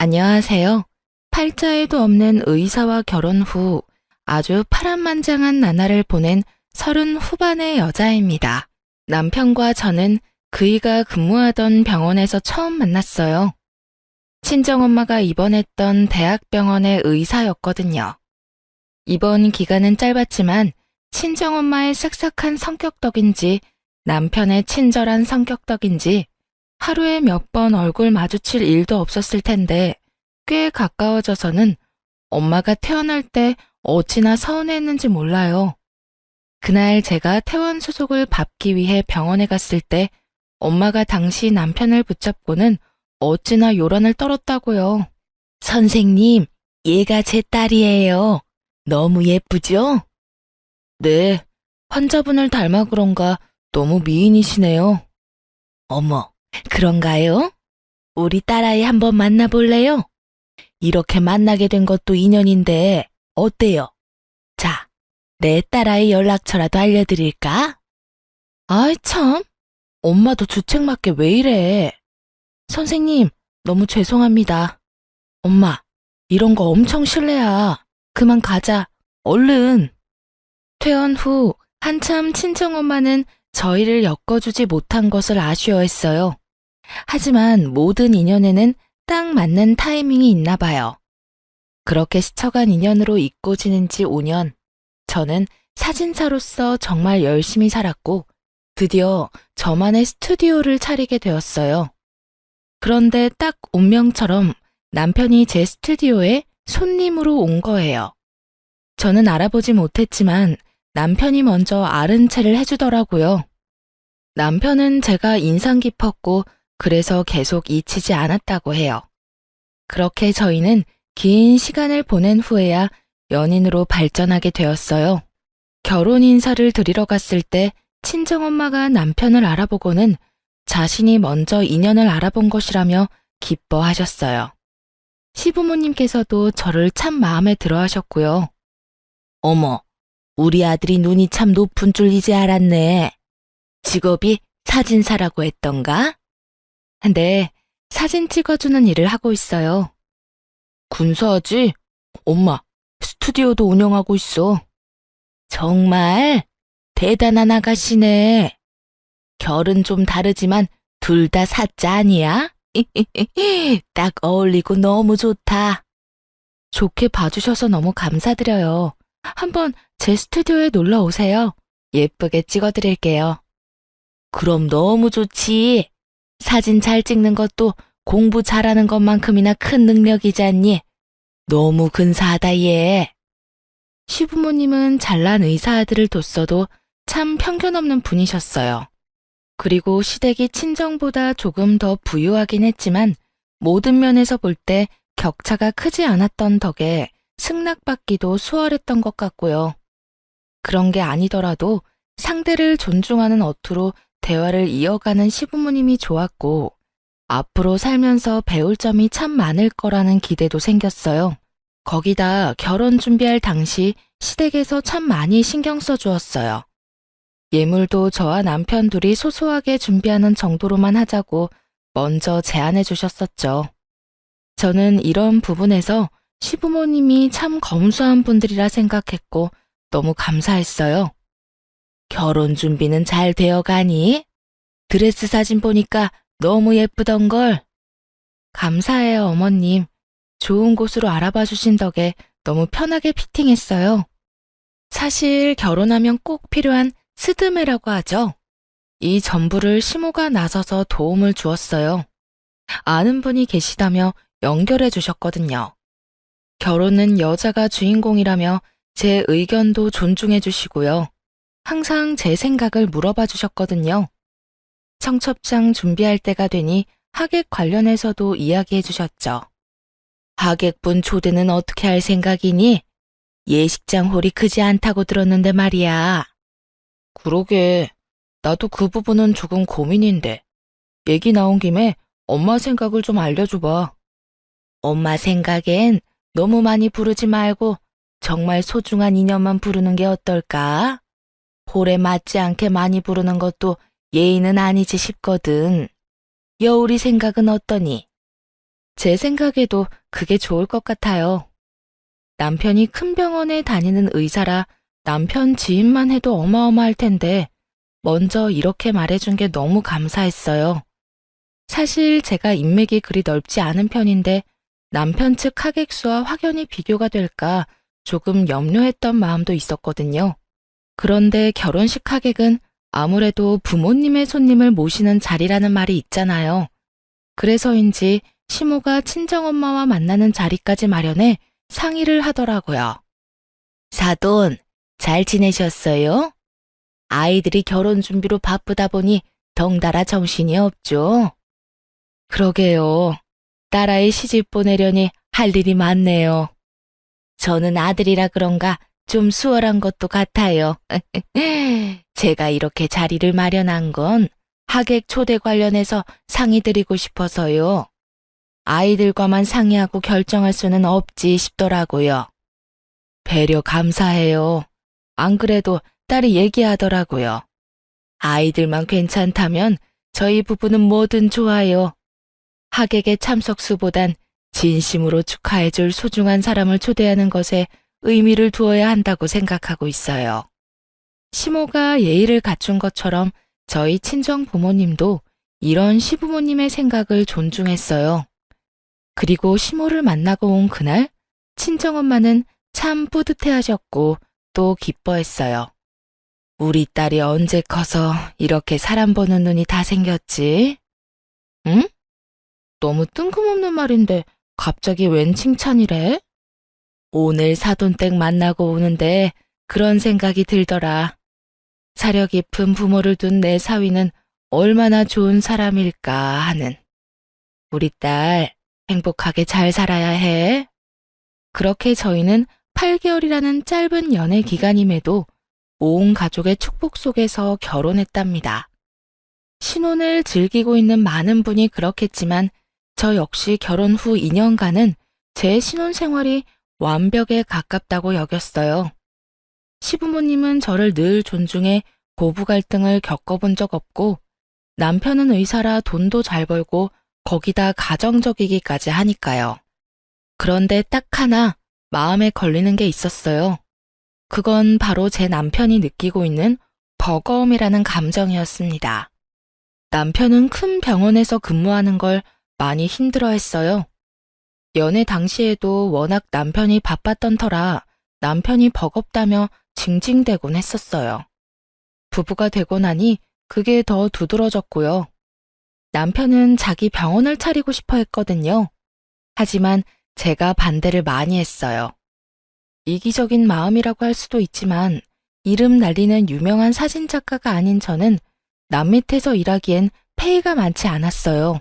안녕하세요. 팔자에도 없는 의사와 결혼 후 아주 파란만장한 나날을 보낸 30 후반의 여자입니다. 남편과 저는 그이가 근무하던 병원에서 처음 만났어요. 친정엄마가 입원했던 대학병원의 의사였거든요. 입원 기간은 짧았지만 친정엄마의 싹싹한 성격 덕인지 남편의 친절한 성격 덕인지 하루에 몇 번 얼굴 마주칠 일도 없었을 텐데 꽤 가까워져서는 엄마가 퇴원할 때 어찌나 서운했는지 몰라요. 그날 제가 퇴원 수속을 밟기 위해 병원에 갔을 때 엄마가 당시 남편을 붙잡고는 어찌나 요란을 떨었다고요. 선생님, 얘가 제 딸이에요. 너무 예쁘죠? 네, 환자분을 닮아 그런가 너무 미인이시네요. 어머, 그런가요? 우리 딸아이 한번 만나볼래요? 이렇게 만나게 된 것도 인연인데 어때요? 자, 내 딸아이 연락처라도 알려드릴까? 아이 참, 엄마도 주책맞게 왜 이래? 선생님, 너무 죄송합니다. 엄마, 이런 거 엄청 실례야. 그만 가자. 얼른. 퇴원 후 한참 친정엄마는 저희를 엮어주지 못한 것을 아쉬워했어요. 하지만 모든 인연에는 딱 맞는 타이밍이 있나 봐요. 그렇게 스쳐간 인연으로 잊고 지낸 지 5년, 저는 사진사로서 정말 열심히 살았고 드디어 저만의 스튜디오를 차리게 되었어요. 그런데 딱 운명처럼 남편이 제 스튜디오에 손님으로 온 거예요. 저는 알아보지 못했지만 남편이 먼저 아른 체를 해주더라고요. 남편은 제가 인상 깊었고 그래서 계속 잊히지 않았다고 해요. 그렇게 저희는 긴 시간을 보낸 후에야 연인으로 발전하게 되었어요. 결혼 인사를 드리러 갔을 때 친정엄마가 남편을 알아보고는 자신이 먼저 인연을 알아본 것이라며 기뻐하셨어요. 시부모님께서도 저를 참 마음에 들어 하셨고요. 어머, 우리 아들이 눈이 참 높은 줄 이제 알았네. 직업이 사진사라고 했던가? 네, 사진 찍어주는 일을 하고 있어요. 군사하지? 엄마, 스튜디오도 운영하고 있어. 정말 대단한 아가씨네. 결은 좀 다르지만 둘 다 사자 아니야? 딱 어울리고 너무 좋다. 좋게 봐주셔서 너무 감사드려요. 한번 제 스튜디오에 놀러 오세요. 예쁘게 찍어드릴게요. 그럼 너무 좋지. 사진 잘 찍는 것도 공부 잘하는 것만큼이나 큰 능력이지 않니? 너무 근사하다 얘. 시부모님은 잘난 의사 아들을 뒀어도 참 편견 없는 분이셨어요. 그리고 시댁이 친정보다 조금 더 부유하긴 했지만 모든 면에서 볼 때 격차가 크지 않았던 덕에 승낙받기도 수월했던 것 같고요. 그런 게 아니더라도 상대를 존중하는 어투로 대화를 이어가는 시부모님이 좋았고 앞으로 살면서 배울 점이 참 많을 거라는 기대도 생겼어요. 거기다 결혼 준비할 당시 시댁에서 참 많이 신경 써주었어요. 예물도 저와 남편 둘이 소소하게 준비하는 정도로만 하자고 먼저 제안해 주셨었죠. 저는 이런 부분에서 시부모님이 참 검소한 분들이라 생각했고 너무 감사했어요. 결혼 준비는 잘 되어 가니? 드레스 사진 보니까 너무 예쁘던걸. 감사해요, 어머님. 좋은 곳으로 알아봐 주신 덕에 너무 편하게 피팅했어요. 사실 결혼하면 꼭 필요한 스드메라고 하죠. 이 전부를 시모가 나서서 도움을 주었어요. 아는 분이 계시다며 연결해 주셨거든요. 결혼은 여자가 주인공이라며 제 의견도 존중해 주시고요. 항상 제 생각을 물어봐 주셨거든요. 청첩장 준비할 때가 되니 하객 관련해서도 이야기해 주셨죠. 하객분 초대는 어떻게 할 생각이니? 예식장 홀이 크지 않다고 들었는데 말이야. 그러게, 나도 그 부분은 조금 고민인데. 얘기 나온 김에 엄마 생각을 좀 알려줘봐. 엄마 생각엔 너무 많이 부르지 말고 정말 소중한 인연만 부르는 게 어떨까? 홀에 맞지 않게 많이 부르는 것도 예의는 아니지 싶거든. 여울이 생각은 어떠니? 제 생각에도 그게 좋을 것 같아요. 남편이 큰 병원에 다니는 의사라 남편 지인만 해도 어마어마할 텐데 먼저 이렇게 말해준 게 너무 감사했어요. 사실 제가 인맥이 그리 넓지 않은 편인데 남편 측 하객수와 확연히 비교가 될까 조금 염려했던 마음도 있었거든요. 그런데 결혼식 하객은 아무래도 부모님의 손님을 모시는 자리라는 말이 있잖아요. 그래서인지 시모가 친정엄마와 만나는 자리까지 마련해 상의를 하더라고요. 사돈, 잘 지내셨어요? 아이들이 결혼 준비로 바쁘다 보니 덩달아 정신이 없죠. 그러게요. 딸아이 시집 보내려니 할 일이 많네요. 저는 아들이라 그런가 좀 수월한 것도 같아요. 제가 이렇게 자리를 마련한 건 하객 초대 관련해서 상의 드리고 싶어서요. 아이들과만 상의하고 결정할 수는 없지 싶더라고요. 배려 감사해요. 안 그래도 딸이 얘기하더라고요. 아이들만 괜찮다면 저희 부부는 뭐든 좋아요. 하객의 참석수보단 진심으로 축하해줄 소중한 사람을 초대하는 것에 의미를 두어야 한다고 생각하고 있어요. 시모가 예의를 갖춘 것처럼 저희 친정 부모님도 이런 시부모님의 생각을 존중했어요. 그리고 시모를 만나고 온 그날 친정엄마는 참 뿌듯해하셨고 또 기뻐했어요. 우리 딸이 언제 커서 이렇게 사람 보는 눈이 다 생겼지? 응? 너무 뜬금없는 말인데 갑자기 웬 칭찬이래? 오늘 사돈댁 만나고 오는데 그런 생각이 들더라. 사려 깊은 부모를 둔 내 사위는 얼마나 좋은 사람일까 하는. 우리 딸 행복하게 잘 살아야 해. 그렇게 저희는 8개월이라는 짧은 연애 기간임에도 온 가족의 축복 속에서 결혼했답니다. 신혼을 즐기고 있는 많은 분이 그렇겠지만 저 역시 결혼 후 2년간은 제 신혼 생활이 완벽에 가깝다고 여겼어요. 시부모님은 저를 늘 존중해 고부 갈등을 겪어본 적 없고 남편은 의사라 돈도 잘 벌고 거기다 가정적이기까지 하니까요. 그런데 딱 하나 마음에 걸리는 게 있었어요. 그건 바로 제 남편이 느끼고 있는 버거움이라는 감정이었습니다. 남편은 큰 병원에서 근무하는 걸 많이 힘들어했어요. 연애 당시에도 워낙 남편이 바빴던 터라 남편이 버겁다며 징징대곤 했었어요. 부부가 되고 나니 그게 더 두드러졌고요. 남편은 자기 병원을 차리고 싶어 했거든요. 하지만 제가 반대를 많이 했어요. 이기적인 마음이라고 할 수도 있지만 이름 날리는 유명한 사진작가가 아닌 저는 남 밑에서 일하기엔 페이가 많지 않았어요.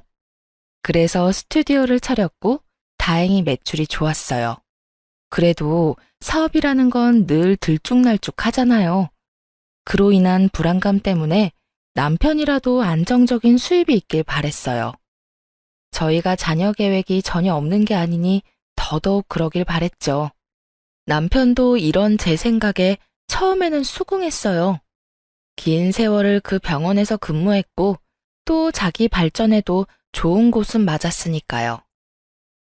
그래서 스튜디오를 차렸고 다행히 매출이 좋았어요. 그래도 사업이라는 건 늘 들쭉날쭉 하잖아요. 그로 인한 불안감 때문에 남편이라도 안정적인 수입이 있길 바랬어요. 저희가 자녀 계획이 전혀 없는 게 아니니 더더욱 그러길 바랬죠. 남편도 이런 제 생각에 처음에는 수긍했어요. 긴 세월을 그 병원에서 근무했고 또 자기 발전에도 좋은 곳은 맞았으니까요.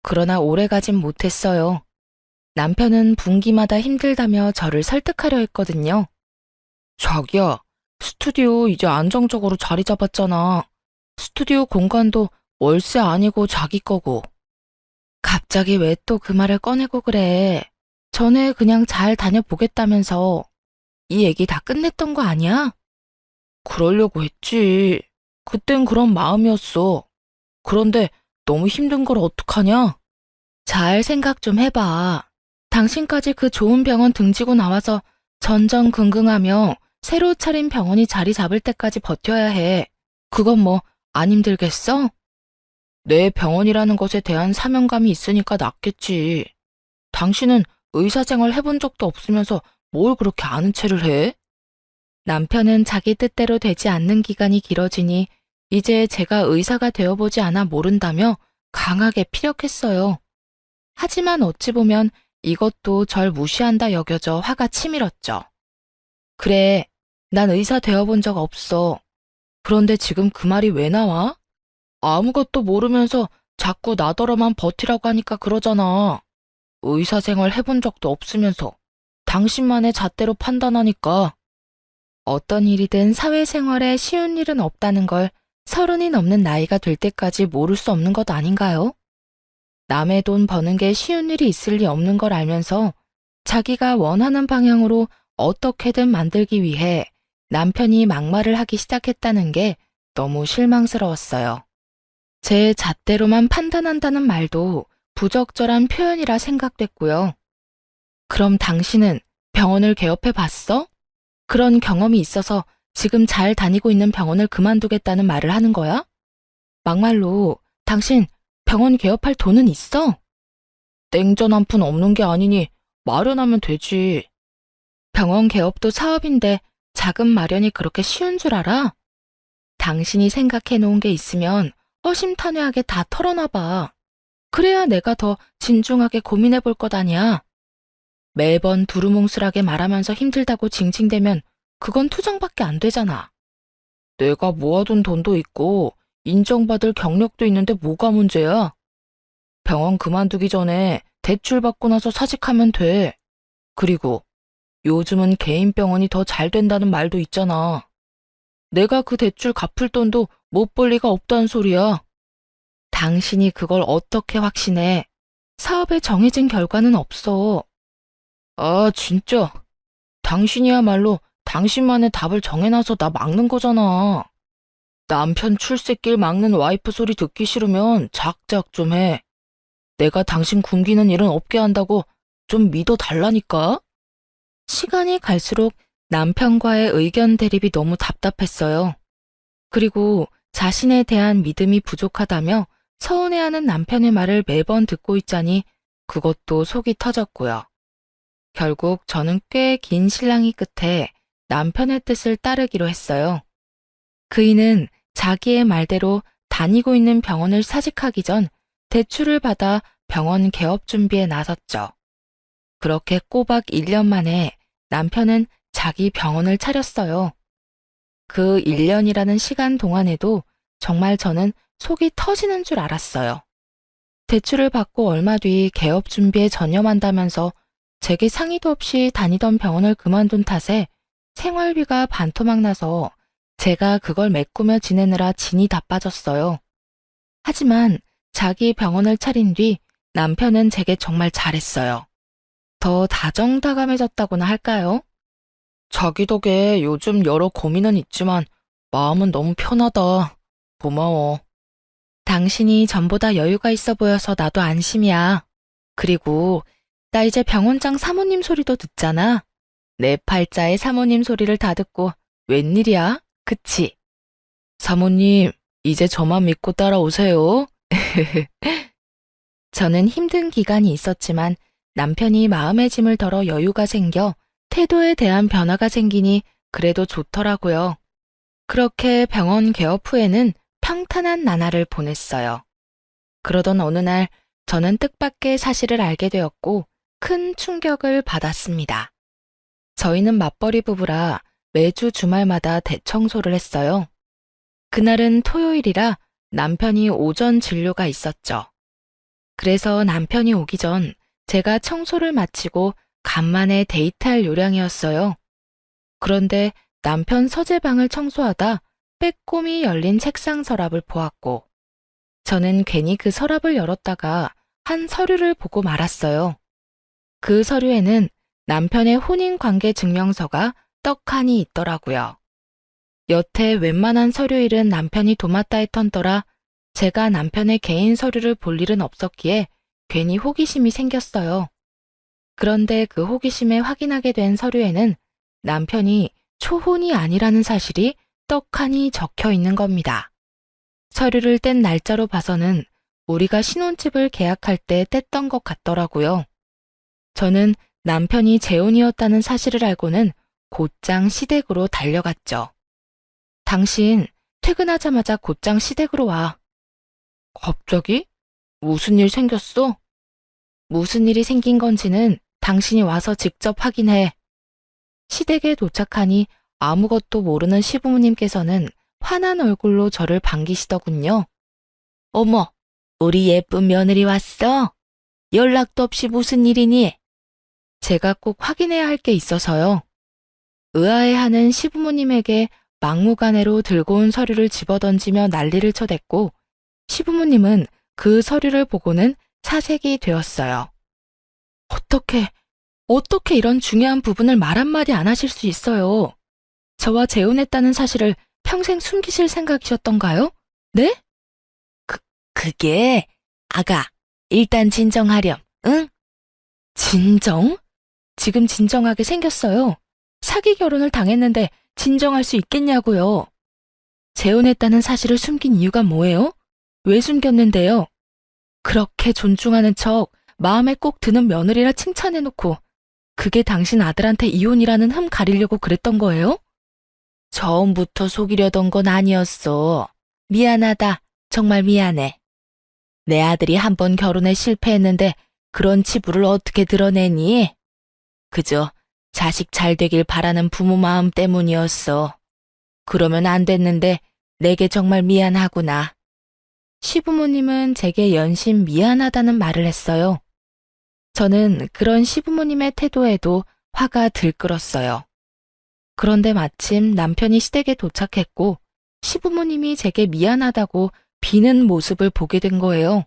그러나 오래 가진 못했어요. 남편은 분기마다 힘들다며 저를 설득하려 했거든요. 자기야, 스튜디오 이제 안정적으로 자리 잡았잖아. 스튜디오 공간도 월세 아니고 자기 거고. 갑자기 왜 또 그 말을 꺼내고 그래? 전에 그냥 잘 다녀보겠다면서. 이 얘기 다 끝냈던 거 아니야? 그러려고 했지. 그땐 그런 마음이었어. 그런데 너무 힘든 걸 어떡하냐? 잘 생각 좀 해봐. 당신까지 그 좋은 병원 등지고 나와서 전전긍긍하며 새로 차린 병원이 자리 잡을 때까지 버텨야 해. 그건 뭐 안 힘들겠어? 내 병원이라는 것에 대한 사명감이 있으니까 낫겠지. 당신은 의사생활 해본 적도 없으면서 뭘 그렇게 아는 체를 해? 남편은 자기 뜻대로 되지 않는 기간이 길어지니 이제 제가 의사가 되어보지 않아 모른다며 강하게 피력했어요. 하지만 어찌 보면 이것도 절 무시한다 여겨져 화가 치밀었죠. 그래, 난 의사 되어본 적 없어. 그런데 지금 그 말이 왜 나와? 아무것도 모르면서 자꾸 나더러만 버티라고 하니까 그러잖아. 의사 생활 해본 적도 없으면서 당신만의 잣대로 판단하니까. 어떤 일이든 사회생활에 쉬운 일은 없다는 걸 30이 넘는 나이가 될 때까지 모를 수 없는 것 아닌가요? 남의 돈 버는 게 쉬운 일이 있을 리 없는 걸 알면서 자기가 원하는 방향으로 어떻게든 만들기 위해 남편이 막말을 하기 시작했다는 게 너무 실망스러웠어요. 제 잣대로만 판단한다는 말도 부적절한 표현이라 생각됐고요. 그럼 당신은 병원을 개업해 봤어? 그런 경험이 있어서 지금 잘 다니고 있는 병원을 그만두겠다는 말을 하는 거야? 막말로 당신 병원 개업할 돈은 있어? 땡전 한 푼 없는 게 아니니 마련하면 되지. 병원 개업도 사업인데 자금 마련이 그렇게 쉬운 줄 알아? 당신이 생각해 놓은 게 있으면 허심탄회하게 다 털어놔봐. 그래야 내가 더 진중하게 고민해 볼 것 아니야. 매번 두루뭉술하게 말하면서 힘들다고 징징대면 그건 투정밖에 안 되잖아. 내가 모아둔 돈도 있고 인정받을 경력도 있는데 뭐가 문제야? 병원 그만두기 전에 대출 받고 나서 사직하면 돼. 그리고 요즘은 개인 병원이 더 잘 된다는 말도 있잖아. 내가 그 대출 갚을 돈도 못 벌 리가 없다는 소리야. 당신이 그걸 어떻게 확신해? 사업에 정해진 결과는 없어. 아, 진짜. 당신이야말로 당신만의 답을 정해놔서 나 막는 거잖아. 남편 출세길 막는 와이프 소리 듣기 싫으면 작작 좀 해. 내가 당신 굶기는 일은 없게 한다고 좀 믿어달라니까? 시간이 갈수록 남편과의 의견 대립이 너무 답답했어요. 그리고 자신에 대한 믿음이 부족하다며 서운해하는 남편의 말을 매번 듣고 있자니 그것도 속이 터졌고요. 결국 저는 꽤 긴 실랑이 끝에 남편의 뜻을 따르기로 했어요. 그이는 자기의 말대로 다니고 있는 병원을 사직하기 전 대출을 받아 병원 개업 준비에 나섰죠. 그렇게 꼬박 1년 만에 남편은 자기 병원을 차렸어요. 그 1년이라는 시간 동안에도 정말 저는 속이 터지는 줄 알았어요. 대출을 받고 얼마 뒤 개업 준비에 전념한다면서 제게 상의도 없이 다니던 병원을 그만둔 탓에 생활비가 반토막 나서 제가 그걸 메꾸며 지내느라 진이 다 빠졌어요. 하지만 자기 병원을 차린 뒤 남편은 제게 정말 잘했어요. 더 다정다감해졌다고나 할까요? 자기 덕에 요즘 여러 고민은 있지만 마음은 너무 편하다. 고마워. 당신이 전보다 여유가 있어 보여서 나도 안심이야. 그리고 나 이제 병원장 사모님 소리도 듣잖아. 내 팔자의 사모님 소리를 다 듣고 웬일이야? 그치? 사모님, 이제 저만 믿고 따라오세요. 저는 힘든 기간이 있었지만 남편이 마음의 짐을 덜어 여유가 생겨 태도에 대한 변화가 생기니 그래도 좋더라고요. 그렇게 병원 개업 후에는 평탄한 나날을 보냈어요. 그러던 어느 날 저는 뜻밖의 사실을 알게 되었고 큰 충격을 받았습니다. 저희는 맞벌이 부부라 매주 주말마다 대청소를 했어요. 그날은 토요일이라 남편이 오전 진료가 있었죠. 그래서 남편이 오기 전 제가 청소를 마치고 간만에 데이트할 요량이었어요. 그런데 남편 서재방을 청소하다 빼꼼히 열린 책상 서랍을 보았고 저는 괜히 그 서랍을 열었다가 한 서류를 보고 말았어요. 그 서류에는 남편의 혼인관계 증명서가 떡하니 있더라고요. 여태 웬만한 서류일은 남편이 도맡아 했던더라 제가 남편의 개인 서류를 볼 일은 없었기에 괜히 호기심이 생겼어요. 그런데 그 호기심에 확인하게 된 서류에는 남편이 초혼이 아니라는 사실이 떡하니 적혀 있는 겁니다. 서류를 뗀 날짜로 봐서는 우리가 신혼집을 계약할 때 뗐던 것 같더라고요. 저는 남편이 재혼이었다는 사실을 알고는 곧장 시댁으로 달려갔죠. 당신 퇴근하자마자 곧장 시댁으로 와. 갑자기? 무슨 일 생겼어? 무슨 일이 생긴 건지는 당신이 와서 직접 확인해. 시댁에 도착하니 아무것도 모르는 시부모님께서는 화난 얼굴로 저를 반기시더군요. 어머, 우리 예쁜 며느리 왔어? 연락도 없이 무슨 일이니? 제가 꼭 확인해야 할 게 있어서요. 의아해하는 시부모님에게 막무가내로 들고 온 서류를 집어던지며 난리를 쳐댔고 시부모님은 그 서류를 보고는 사색이 되었어요. 어떻게 이런 중요한 부분을 말 한마디 안 하실 수 있어요? 저와 재혼했다는 사실을 평생 숨기실 생각이셨던가요? 네? 그게 아가, 일단 진정하렴, 응? 진정? 지금 진정하게 생겼어요. 사기 결혼을 당했는데 진정할 수 있겠냐고요. 재혼했다는 사실을 숨긴 이유가 뭐예요? 왜 숨겼는데요? 그렇게 존중하는 척 마음에 꼭 드는 며느리라 칭찬해놓고 그게 당신 아들한테 이혼이라는 흠 가리려고 그랬던 거예요? 처음부터 속이려던 건 아니었어. 미안하다. 정말 미안해. 내 아들이 한 번 결혼에 실패했는데 그런 치부를 어떻게 드러내니? 그저 자식 잘 되길 바라는 부모 마음 때문이었어. 그러면 안 됐는데 내게 정말 미안하구나. 시부모님은 제게 연신 미안하다는 말을 했어요. 저는 그런 시부모님의 태도에도 화가 들끓었어요. 그런데 마침 남편이 시댁에 도착했고 시부모님이 제게 미안하다고 비는 모습을 보게 된 거예요.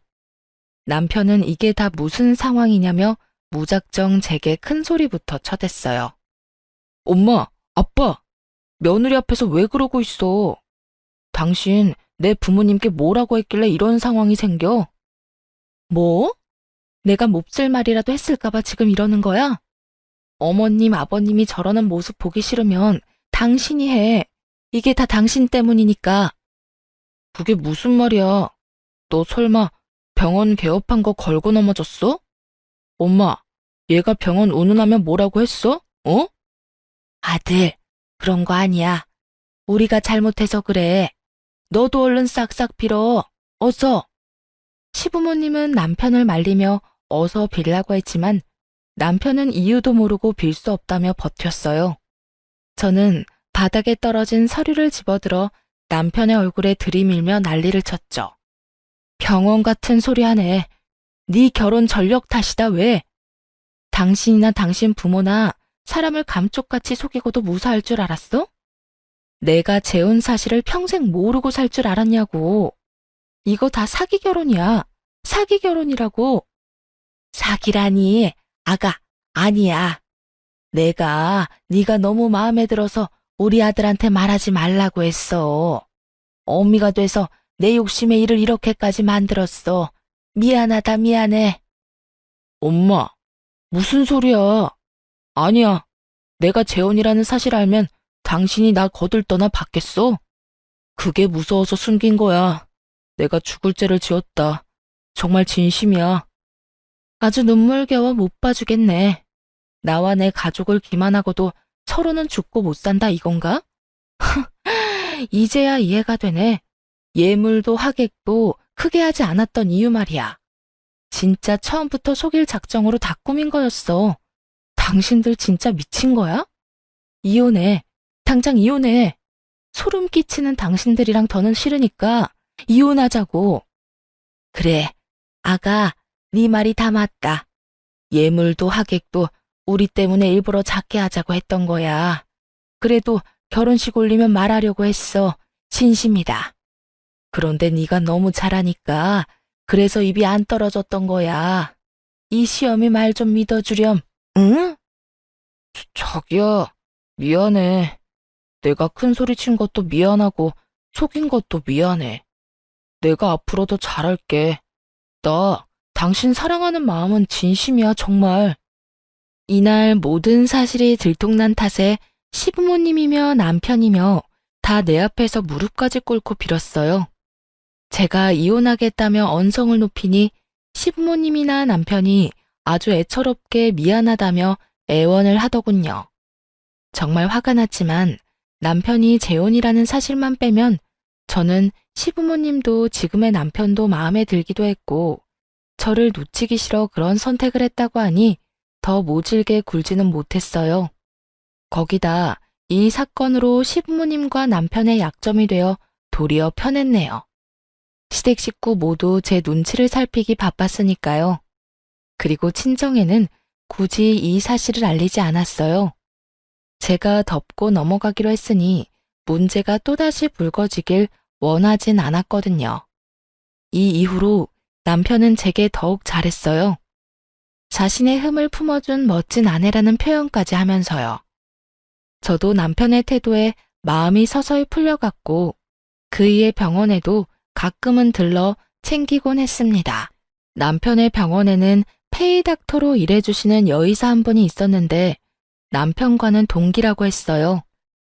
남편은 이게 다 무슨 상황이냐며 무작정 제게 큰 소리부터 쳐댔어요. 엄마, 아빠, 며느리 앞에서 왜 그러고 있어? 당신 내 부모님께 뭐라고 했길래 이런 상황이 생겨? 뭐? 내가 몹쓸 말이라도 했을까봐 지금 이러는 거야? 어머님, 아버님이 저러는 모습 보기 싫으면 당신이 해. 이게 다 당신 때문이니까. 그게 무슨 말이야? 너 설마 병원 개업한 거 걸고 넘어졌어? 엄마, 얘가 병원 운운하면 뭐라고 했어? 어? 아들, 그런 거 아니야. 우리가 잘못해서 그래. 너도 얼른 싹싹 빌어. 어서. 시부모님은 남편을 말리며 어서 빌라고 했지만 남편은 이유도 모르고 빌 수 없다며 버텼어요. 저는 바닥에 떨어진 서류를 집어들어 남편의 얼굴에 들이밀며 난리를 쳤죠. 병원 같은 소리 하네. 네 결혼 전력 탓이다 왜? 당신이나 당신 부모나 사람을 감쪽같이 속이고도 무사할 줄 알았어? 내가 재혼 사실을 평생 모르고 살 줄 알았냐고. 이거 다 사기 결혼이야. 사기 결혼이라고. 사기라니. 아가, 아니야. 내가 네가 너무 마음에 들어서 우리 아들한테 말하지 말라고 했어. 어미가 돼서 내 욕심에 일을 이렇게까지 만들었어. 미안하다 미안해. 엄마, 무슨 소리야. 아니야. 내가 재혼이라는 사실 알면 당신이 나 거들떠나 받겠어? 그게 무서워서 숨긴 거야. 내가 죽을 죄를 지었다. 정말 진심이야. 아주 눈물겨워 못 봐주겠네. 나와 내 가족을 기만하고도 서로는 죽고 못 산다 이건가? 이제야 이해가 되네. 예물도 하객도 크게 하지 않았던 이유 말이야. 진짜 처음부터 속일 작정으로 다 꾸민 거였어. 당신들 진짜 미친 거야? 이혼해. 당장 이혼해. 소름 끼치는 당신들이랑 더는 싫으니까 이혼하자고. 그래, 아가, 네 말이 다 맞다. 예물도 하객도 우리 때문에 일부러 작게 하자고 했던 거야. 그래도 결혼식 올리면 말하려고 했어. 진심이다. 그런데 네가 너무 잘하니까 그래서 입이 안 떨어졌던 거야. 이 시험이 말 좀 믿어주렴. 응? 자기야, 미안해. 내가 큰 소리 친 것도 미안하고 속인 것도 미안해. 내가 앞으로 더 잘할게. 나 당신 사랑하는 마음은 진심이야, 정말. 이날 모든 사실이 들통난 탓에 시부모님이며 남편이며 다 내 앞에서 무릎까지 꿇고 빌었어요. 제가 이혼하겠다며 언성을 높이니 시부모님이나 남편이 아주 애처롭게 미안하다며 애원을 하더군요. 정말 화가 났지만 남편이 재혼이라는 사실만 빼면 저는 시부모님도 지금의 남편도 마음에 들기도 했고 저를 놓치기 싫어 그런 선택을 했다고 하니 더 모질게 굴지는 못했어요. 거기다 이 사건으로 시부모님과 남편의 약점이 되어 도리어 편했네요. 시댁 식구 모두 제 눈치를 살피기 바빴으니까요. 그리고 친정에는 굳이 이 사실을 알리지 않았어요. 제가 덮고 넘어가기로 했으니 문제가 또다시 불거지길 원하진 않았거든요. 이 이후로 남편은 제게 더욱 잘했어요. 자신의 흠을 품어준 멋진 아내라는 표현까지 하면서요. 저도 남편의 태도에 마음이 서서히 풀려갔고 그이의 병원에도 가끔은 들러 챙기곤 했습니다. 남편의 병원에는 페이닥터로 일해주시는 여의사 한 분이 있었는데 남편과는 동기라고 했어요.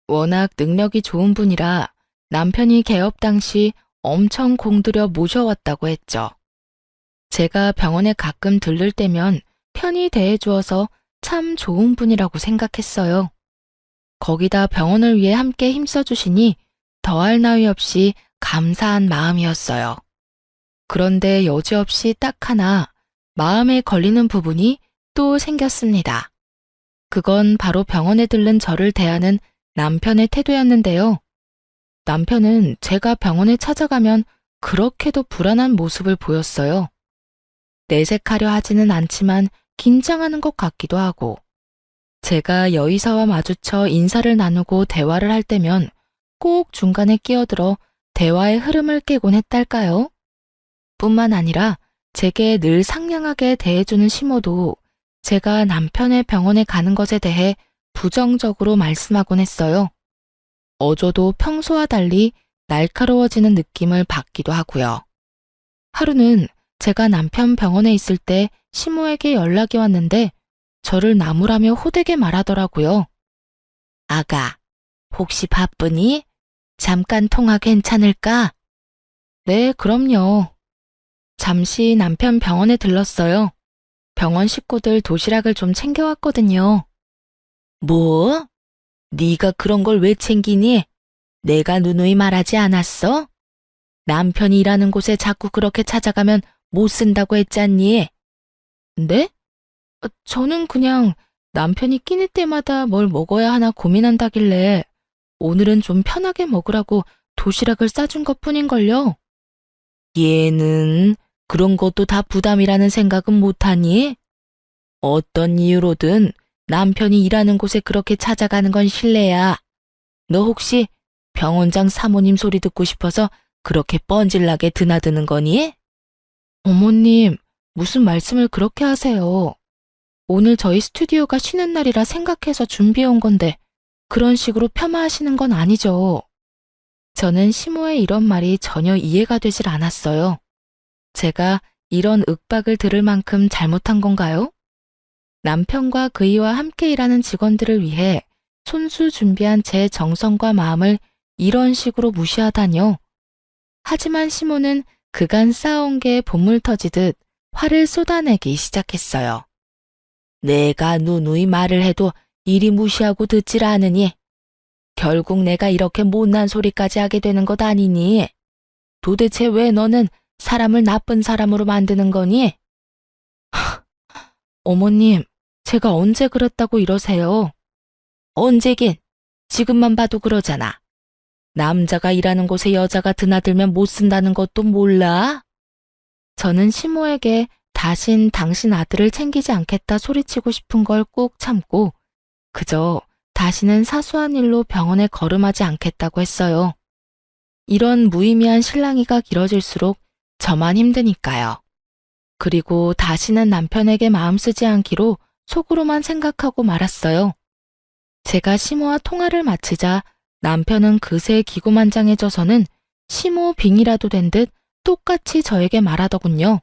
워낙 능력이 좋은 분이라 남편이 개업 당시 엄청 공들여 모셔왔다고 했죠. 제가 병원에 가끔 들를 때면 편히 대해주어서 참 좋은 분이라고 생각했어요. 거기다 병원을 위해 함께 힘써주시니 더할 나위 없이 감사한 마음이었어요. 그런데 여지없이 딱 하나 마음에 걸리는 부분이 또 생겼습니다. 그건 바로 병원에 들른 저를 대하는 남편의 태도였는데요. 남편은 제가 병원에 찾아가면 그렇게도 불안한 모습을 보였어요. 내색하려 하지는 않지만 긴장하는 것 같기도 하고, 제가 여의사와 마주쳐 인사를 나누고 대화를 할 때면 꼭 중간에 끼어들어 대화의 흐름을 깨곤 했달까요? 뿐만 아니라 제게 늘 상냥하게 대해주는 시모도 제가 남편의 병원에 가는 것에 대해 부정적으로 말씀하곤 했어요. 어조도 평소와 달리 날카로워지는 느낌을 받기도 하고요. 하루는 제가 남편 병원에 있을 때 시모에게 연락이 왔는데 저를 나무라며 호되게 말하더라고요. 아가, 혹시 바쁘니? 잠깐 통화 괜찮을까? 네, 그럼요. 잠시 남편 병원에 들렀어요. 병원 식구들 도시락을 좀 챙겨왔거든요. 뭐? 네가 그런 걸 왜 챙기니? 내가 누누이 말하지 않았어? 남편이 일하는 곳에 자꾸 그렇게 찾아가면 못 쓴다고 했잖니? 네? 저는 그냥 남편이 끼니 때마다 뭘 먹어야 하나 고민한다길래 오늘은 좀 편하게 먹으라고 도시락을 싸준 것뿐인걸요. 얘는 그런 것도 다 부담이라는 생각은 못하니? 어떤 이유로든 남편이 일하는 곳에 그렇게 찾아가는 건 실례야. 너 혹시 병원장 사모님 소리 듣고 싶어서 그렇게 뻔질나게 드나드는 거니? 어머님, 무슨 말씀을 그렇게 하세요. 오늘 저희 스튜디오가 쉬는 날이라 생각해서 준비해 온 건데 그런 식으로 폄하하시는 건 아니죠. 저는 시모의 이런 말이 전혀 이해가 되질 않았어요. 제가 이런 윽박을 들을 만큼 잘못한 건가요? 남편과 그이와 함께 일하는 직원들을 위해 손수 준비한 제 정성과 마음을 이런 식으로 무시하다뇨. 하지만 시모는 그간 쌓아온 게 본물 터지듯 화를 쏟아내기 시작했어요. 내가 누누이 말을 해도 이리 무시하고 듣질 않으니 결국 내가 이렇게 못난 소리까지 하게 되는 것 아니니? 도대체 왜 너는 사람을 나쁜 사람으로 만드는 거니? 어머님, 제가 언제 그랬다고 이러세요? 언제긴 지금만 봐도 그러잖아. 남자가 일하는 곳에 여자가 드나들면 못 쓴다는 것도 몰라? 저는 시모에게 다신 당신 아들을 챙기지 않겠다 소리치고 싶은 걸 꾹 참고 그저 다시는 사소한 일로 병원에 걸음하지 않겠다고 했어요. 이런 무의미한 실랑이가 길어질수록 저만 힘드니까요. 그리고 다시는 남편에게 마음 쓰지 않기로 속으로만 생각하고 말았어요. 제가 시모와 통화를 마치자 남편은 그새 기고만장해져서는 시모 빙이라도 된 듯 똑같이 저에게 말하더군요.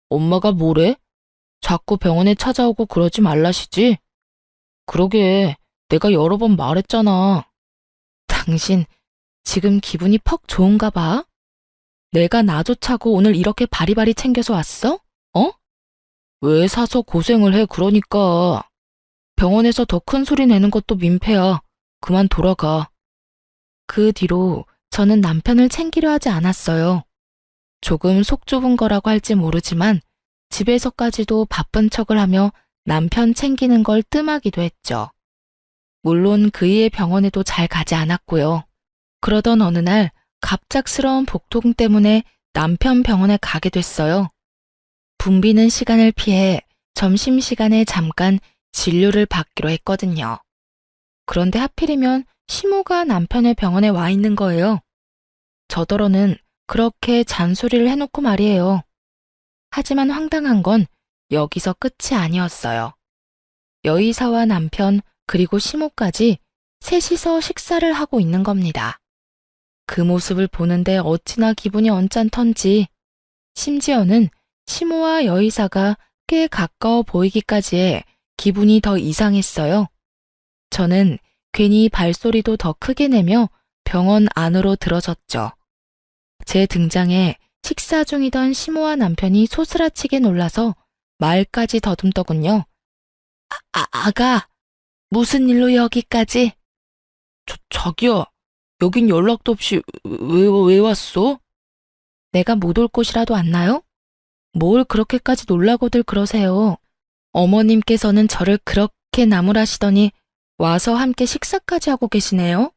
엄마가 뭐래? 자꾸 병원에 찾아오고 그러지 말라시지? 그러게, 내가 여러 번 말했잖아. 당신 지금 기분이 퍽 좋은가 봐? 내가 나조차고 오늘 이렇게 바리바리 챙겨서 왔어? 어? 왜 사서 고생을 해 그러니까. 병원에서 더 큰 소리 내는 것도 민폐야. 그만 돌아가. 그 뒤로 저는 남편을 챙기려 하지 않았어요. 조금 속 좁은 거라고 할지 모르지만 집에서까지도 바쁜 척을 하며 남편 챙기는 걸 뜸하기도 했죠. 물론 그이의 병원에도 잘 가지 않았고요. 그러던 어느 날 갑작스러운 복통 때문에 남편 병원에 가게 됐어요. 붐비는 시간을 피해 점심시간에 잠깐 진료를 받기로 했거든요. 그런데 하필이면 시모가 남편의 병원에 와 있는 거예요. 저더러는 그렇게 잔소리를 해놓고 말이에요. 하지만 황당한 건 여기서 끝이 아니었어요. 여의사와 남편 그리고 시모까지 셋이서 식사를 하고 있는 겁니다. 그 모습을 보는데 어찌나 기분이 언짢던지 심지어는 시모와 여의사가 꽤 가까워 보이기까지 해 기분이 더 이상했어요. 저는 괜히 발소리도 더 크게 내며 병원 안으로 들어섰죠. 제 등장에 식사 중이던 시모와 남편이 소스라치게 놀라서 말까지 더듬더군요. 아가, 무슨 일로 여기까지? 자기야, 여긴 연락도 없이 왜 왔어? 내가 못 올 곳이라도 왔나요? 뭘 그렇게까지 놀라고들 그러세요. 어머님께서는 저를 그렇게 나무라시더니 와서 함께 식사까지 하고 계시네요.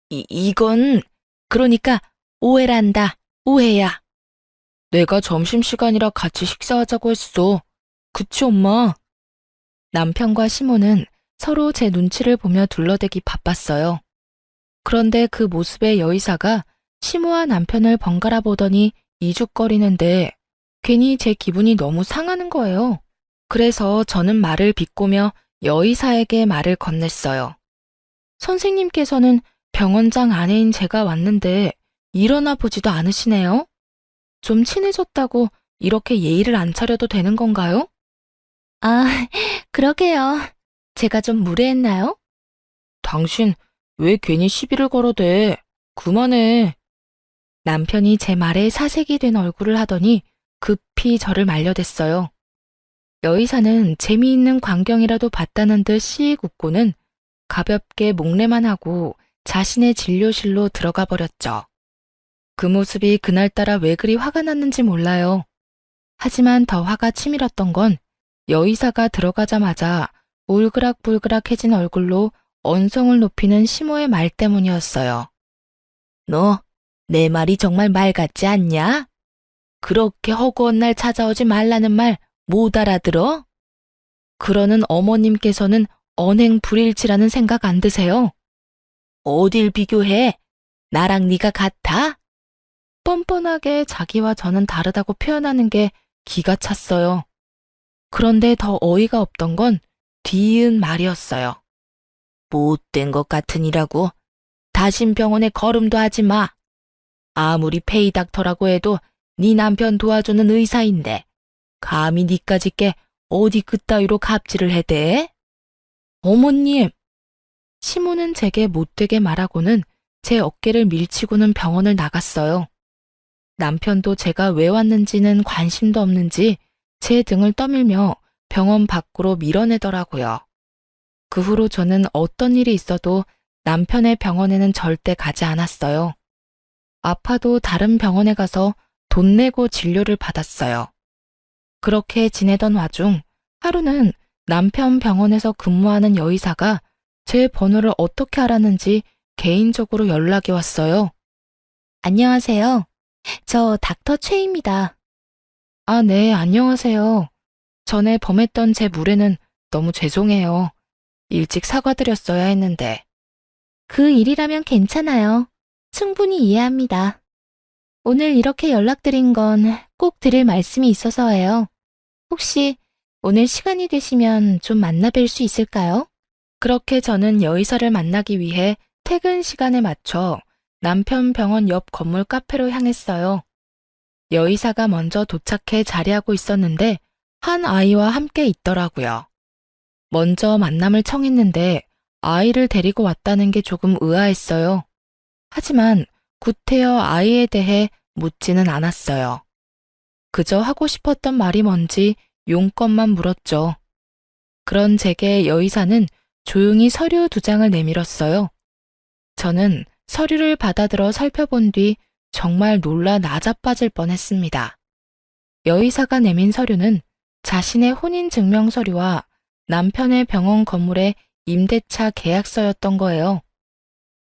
이건 그러니까 오해란다. 오해야. 내가 점심시간이라 같이 식사하자고 했어. 그치 엄마? 남편과 시모는 서로 제 눈치를 보며 둘러대기 바빴어요. 그런데 그 모습의 여의사가 시모와 남편을 번갈아 보더니 이죽거리는데 괜히 제 기분이 너무 상하는 거예요. 그래서 저는 말을 비꼬며 여의사에게 말을 건넸어요. 선생님께서는 병원장 아내인 제가 왔는데 일어나 보지도 않으시네요. 좀 친해졌다고 이렇게 예의를 안 차려도 되는 건가요? 아, 그러게요. 제가 좀 무례했나요? 당신 왜 괜히 시비를 걸어대? 그만해. 남편이 제 말에 사색이 된 얼굴을 하더니 급히 저를 말려댔어요. 여의사는 재미있는 광경이라도 봤다는 듯 씩 웃고는 가볍게 목례만 하고 자신의 진료실로 들어가 버렸죠. 그 모습이 그날따라 왜 그리 화가 났는지 몰라요. 하지만 더 화가 치밀었던 건 여의사가 들어가자마자 울그락불그락해진 얼굴로 언성을 높이는 시모의 말 때문이었어요. 너, 내 말이 정말 말 같지 않냐? 그렇게 허구한 날 찾아오지 말라는 말 못 알아들어? 그러는 어머님께서는 언행불일치라는 생각 안 드세요? 어딜 비교해? 나랑 네가 같아? 뻔뻔하게 자기와 저는 다르다고 표현하는 게 기가 찼어요. 그런데 더 어이가 없던 건 뒤이은 말이었어요. 못된 것 같으니라고. 다신 병원에 걸음도 하지 마. 아무리 페이닥터라고 해도 네 남편 도와주는 의사인데 감히 니까지 게 어디 그따위로 갑질을 해대? 어머님! 시모는 제게 못되게 말하고는 제 어깨를 밀치고는 병원을 나갔어요. 남편도 제가 왜 왔는지는 관심도 없는지 제 등을 떠밀며 병원 밖으로 밀어내더라고요. 그 후로 저는 어떤 일이 있어도 남편의 병원에는 절대 가지 않았어요. 아파도 다른 병원에 가서 돈 내고 진료를 받았어요. 그렇게 지내던 와중 하루는 남편 병원에서 근무하는 여의사가 제 번호를 어떻게 알았는지 개인적으로 연락이 왔어요. 안녕하세요. 저 닥터 최입니다. 아, 네, 안녕하세요. 전에 범했던 제 무례는 너무 죄송해요. 일찍 사과드렸어야 했는데. 그 일이라면 괜찮아요. 충분히 이해합니다. 오늘 이렇게 연락드린 건 꼭 드릴 말씀이 있어서예요. 혹시 오늘 시간이 되시면 좀 만나 뵐 수 있을까요? 그렇게 저는 여의사를 만나기 위해 퇴근 시간에 맞춰 남편 병원 옆 건물 카페로 향했어요. 여의사가 먼저 도착해 자리하고 있었는데 한 아이와 함께 있더라고요. 먼저 만남을 청했는데 아이를 데리고 왔다는 게 조금 의아했어요. 하지만 구태여 아이에 대해 묻지는 않았어요. 그저 하고 싶었던 말이 뭔지 용건만 물었죠. 그런 제게 여의사는 조용히 서류 2장을 내밀었어요. 저는 서류를 받아들어 살펴본 뒤 정말 놀라 나자빠질 뻔했습니다. 여의사가 내민 서류는 자신의 혼인증명서류와 남편의 병원 건물의 임대차 계약서였던 거예요.